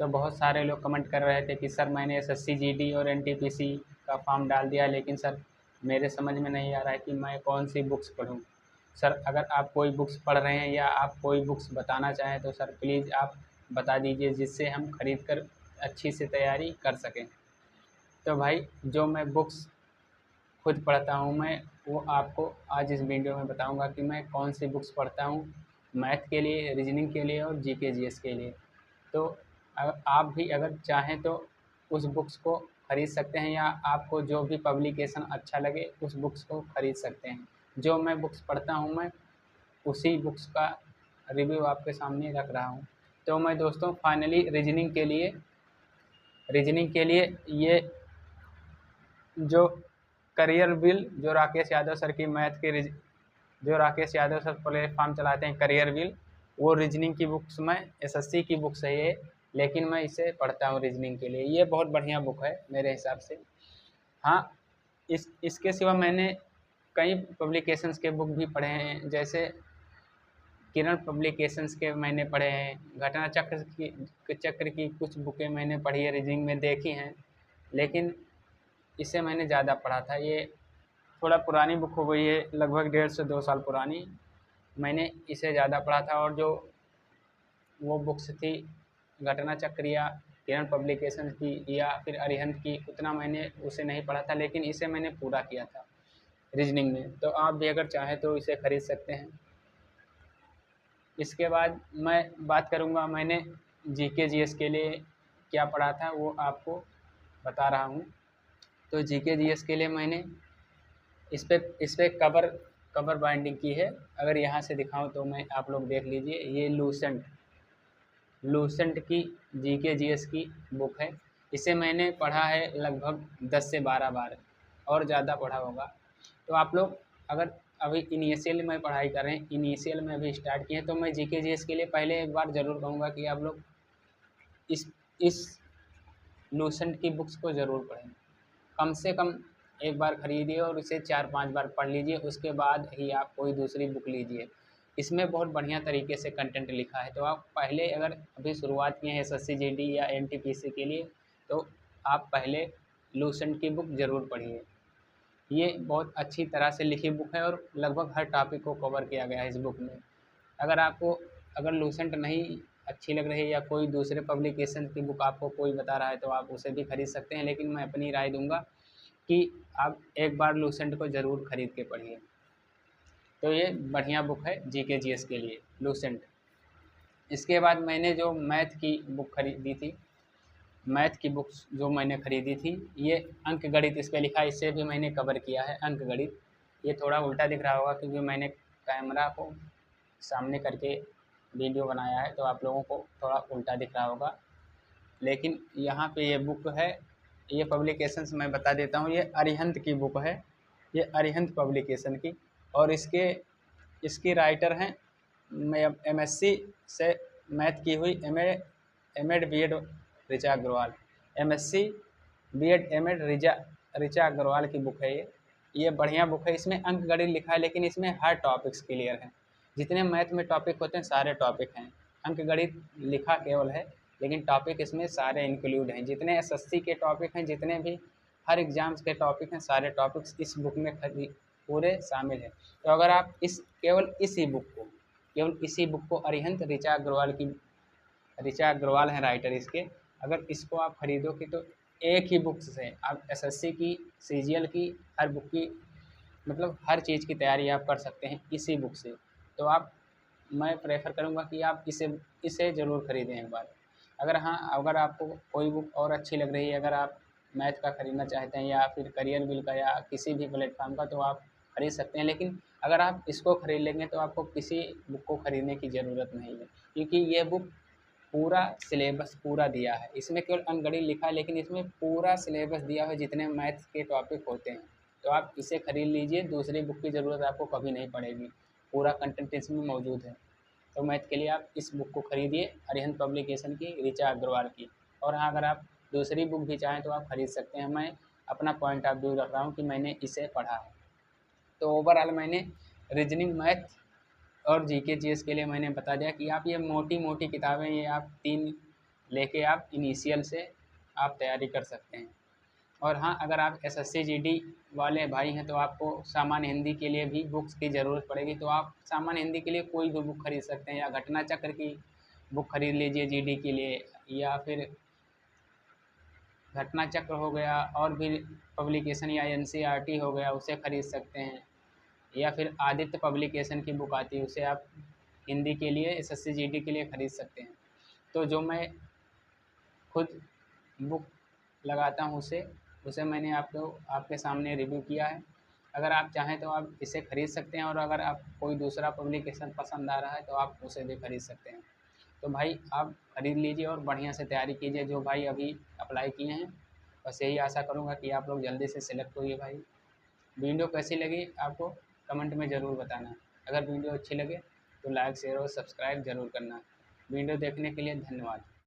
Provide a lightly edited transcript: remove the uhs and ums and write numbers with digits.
तो बहुत सारे लोग कमेंट कर रहे थे कि सर मैंने एसएससी जीडी और एनटीपीसी का फॉर्म डाल दिया, लेकिन सर मेरे समझ में नहीं आ रहा है कि मैं कौन सी बुक्स पढूं। सर अगर आप कोई बुक्स पढ़ रहे हैं या आप कोई बुक्स बताना चाहें तो सर प्लीज़ आप बता दीजिए, जिससे हम खरीद कर अच्छी से तैयारी कर सकें। तो भाई जो मैं बुक्स खुद पढ़ता हूँ मैं, वो आपको आज इस वीडियो में बताऊँगा कि मैं कौन सी बुक्स पढ़ता हूँ मैथ के लिए, रीजनिंग के लिए और जीके जीएस के लिए। तो आप भी अगर चाहें तो उस बुक्स को ख़रीद सकते हैं, या आपको जो भी पब्लिकेशन अच्छा लगे उस बुक्स को ख़रीद सकते हैं। जो मैं बुक्स पढ़ता हूँ मैं उसी बुक्स का रिव्यू आपके सामने रख रहा हूँ। तो मैं दोस्तों फाइनली रीजनिंग के लिए ये जो करियर व्हील, जो राकेश यादव सर की मैथ के जो राकेश यादव सर प्लेटफॉर्म चलाते हैं करियर व्हील, वो रीजनिंग की बुक्स में एसएससी की बुक्स है ये, लेकिन मैं इसे पढ़ता हूँ रीजनिंग के लिए। ये बहुत बढ़िया बुक है मेरे हिसाब से। हाँ, इसके सिवा मैंने कई पब्लिकेशंस के बुक भी पढ़े हैं, जैसे किरण पब्लिकेशंस के मैंने पढ़े हैं, घटना चक्र की कुछ बुकें मैंने पढ़ी है, रीजनिंग में देखी हैं, लेकिन इसे मैंने ज़्यादा पढ़ा था। ये थोड़ा पुरानी बुक हो गई है, लगभग 1.5 से 2 साल पुरानी। मैंने इसे ज़्यादा पढ़ा था, और जो वो बुक्स थी घटना चक्र या किरण पब्लिकेशन की या फिर अरिहंत की, उतना मैंने उसे नहीं पढ़ा था, लेकिन इसे मैंने पूरा किया था रीजनिंग में। तो आप भी अगर चाहें तो इसे ख़रीद सकते हैं। इसके बाद मैं बात करूँगा मैंने जीके जीएस के लिए क्या पढ़ा था, वो आपको बता रहा हूँ। तो जीके जीएस के लिए मैंने इस पे कवर बाइंडिंग की है। अगर यहाँ से दिखाऊँ तो मैं, आप लोग देख लीजिए, ये लूसेंट की जीके जीएस की बुक है। इसे मैंने पढ़ा है लगभग 10 से 12 बार, और ज़्यादा पढ़ा होगा। तो आप लोग अगर अभी इनिशियल में पढ़ाई कर रहे हैं, इनिशियल में अभी स्टार्ट किए हैं, तो मैं जीके जीएस के लिए पहले एक बार ज़रूर कहूँगा कि आप लोग इस लूसेंट की बुक्स को ज़रूर पढ़ें। कम से कम एक बार ख़रीदिए और इसे 4-5 बार पढ़ लीजिए, उसके बाद ही आप कोई दूसरी बुक लीजिए। इसमें बहुत बढ़िया तरीके से कंटेंट लिखा है। तो आप पहले अगर अभी शुरुआत किए हैं एसएससी जीडी या एनटीपीसी के लिए, तो आप पहले लूसेंट की बुक ज़रूर पढ़िए। ये बहुत अच्छी तरह से लिखी बुक है, और लगभग हर टॉपिक को कवर किया गया है इस बुक में। अगर लूसेंट नहीं अच्छी लग रही है, या कोई दूसरे पब्लिकेशन की बुक आपको कोई बता रहा है, तो आप उसे भी खरीद सकते हैं, लेकिन मैं अपनी राय दूंगा कि आप एक बार लूसेंट को ज़रूर खरीद के पढ़िए। तो ये बढ़िया बुक है जीके जीएस के लिए, लूसेंट। इसके बाद मैंने जो मैथ की बुक खरीदी थी, मैथ की बुक्स जो मैंने ख़रीदी थी, ये अंक गणित इस पर लिखा है, इसे भी मैंने कवर किया है, अंक गणित। ये थोड़ा उल्टा दिख रहा होगा क्योंकि मैंने कैमरा को सामने करके वीडियो बनाया है, तो आप लोगों को थोड़ा उल्टा दिख रहा होगा, लेकिन यहाँ पे ये बुक है। ये पब्लिकेशंस मैं बता देता हूँ, ये अरिहंत की बुक है, ये अरिहंत पब्लिकेशन की, और इसकी राइटर हैं एमएससी से मैथ की हुई MEd BEd Richa Agarwal. MSc BEd MEd Richa Agarwal की बुक है ये बढ़िया बुक है। इसमें अंक गणित लिखा है, लेकिन इसमें हर टॉपिक्स क्लियर हैं। जितने मैथ में टॉपिक होते हैं सारे टॉपिक हैं। अंक गणित लिखा केवल है, लेकिन टॉपिक इसमें सारे इंक्लूड हैं। जितने एसएससी के टॉपिक हैं, जितने भी हर एग्ज़ाम्स के टॉपिक हैं, सारे टॉपिक्स इस बुक में पूरे शामिल हैं। तो अगर आप केवल इसी बुक को अरिहंत ऋचा अग्रवाल हैं राइटर इसके, अगर इसको आप खरीदोगे तो एक ही बुक से आप एसएससी की, सीजीएल की, हर बुक की, मतलब हर चीज़ की तैयारी आप कर सकते हैं इसी बुक से। तो मैं प्रेफर करूँगा कि आप इसे ज़रूर खरीदें एक बार। अगर आपको कोई बुक और अच्छी लग रही है, अगर आप मैथ का ख़रीदना चाहते हैं या फिर करियर व्हील का या किसी भी प्लेटफॉर्म का, तो आप खरीद सकते हैं। लेकिन अगर आप इसको खरीद लेंगे तो आपको किसी बुक को खरीदने की ज़रूरत नहीं है, क्योंकि ये बुक पूरा सिलेबस पूरा दिया है। इसमें केवल अंकगणित लिखा है, लेकिन इसमें पूरा सिलेबस दिया है जितने मैथ्स के टॉपिक होते हैं। तो आप इसे खरीद लीजिए, दूसरी बुक की ज़रूरत आपको कभी नहीं पड़ेगी, पूरा कंटेंट इसमें मौजूद है। तो मैथ के लिए आप इस बुक को खरीदिए, अरिहंत पब्लिकेशन की, ऋचा अग्रवाल की। और हाँ, अगर आप दूसरी बुक भी चाहें तो आप खरीद सकते हैं। मैं अपना पॉइंट ऑफ व्यू रख रहा हूँ कि मैंने इसे पढ़ा है। तो ओवरऑल मैंने रीजनिंग, मैथ और जीके जीएस के लिए मैंने बता दिया कि आप ये मोटी मोटी किताबें, ये आप 3 लेके आप इनिशियल से आप तैयारी कर सकते हैं। और हाँ, अगर आप एसएससी जीडी वाले भाई हैं तो आपको सामान्य हिंदी के लिए भी बुक्स की ज़रूरत पड़ेगी, तो आप सामान्य हिंदी के लिए कोई भी बुक खरीद सकते हैं, या घटना चक्र की बुक खरीद लीजिए जीडी के लिए, या फिर घटना चक्र हो गया और भी पब्लिकेशन, या एनसीईआरटी हो गया उसे खरीद सकते हैं, या फिर आदित्य पब्लिकेशन की बुक आती है उसे आप हिंदी के लिए एसएससी जीडी के लिए खरीद सकते हैं। तो जो मैं खुद बुक लगाता हूँ उसे उसे मैंने आपके सामने रिव्यू किया है। अगर आप चाहें तो आप इसे खरीद सकते हैं, और अगर आप कोई दूसरा पब्लिकेशन पसंद आ रहा है तो आप उसे भी खरीद सकते हैं। तो भाई आप खरीद लीजिए और बढ़िया से तैयारी कीजिए, जो भाई अभी अप्लाई किए हैं। बस यही आशा करूँगा कि आप लोग जल्दी से सिलेक्ट होइए भाई। वीडियो कैसी लगी आपको कमेंट में ज़रूर बताना। अगर वीडियो अच्छी लगे तो लाइक शेयर और सब्सक्राइब ज़रूर करना। वीडियो देखने के लिए धन्यवाद।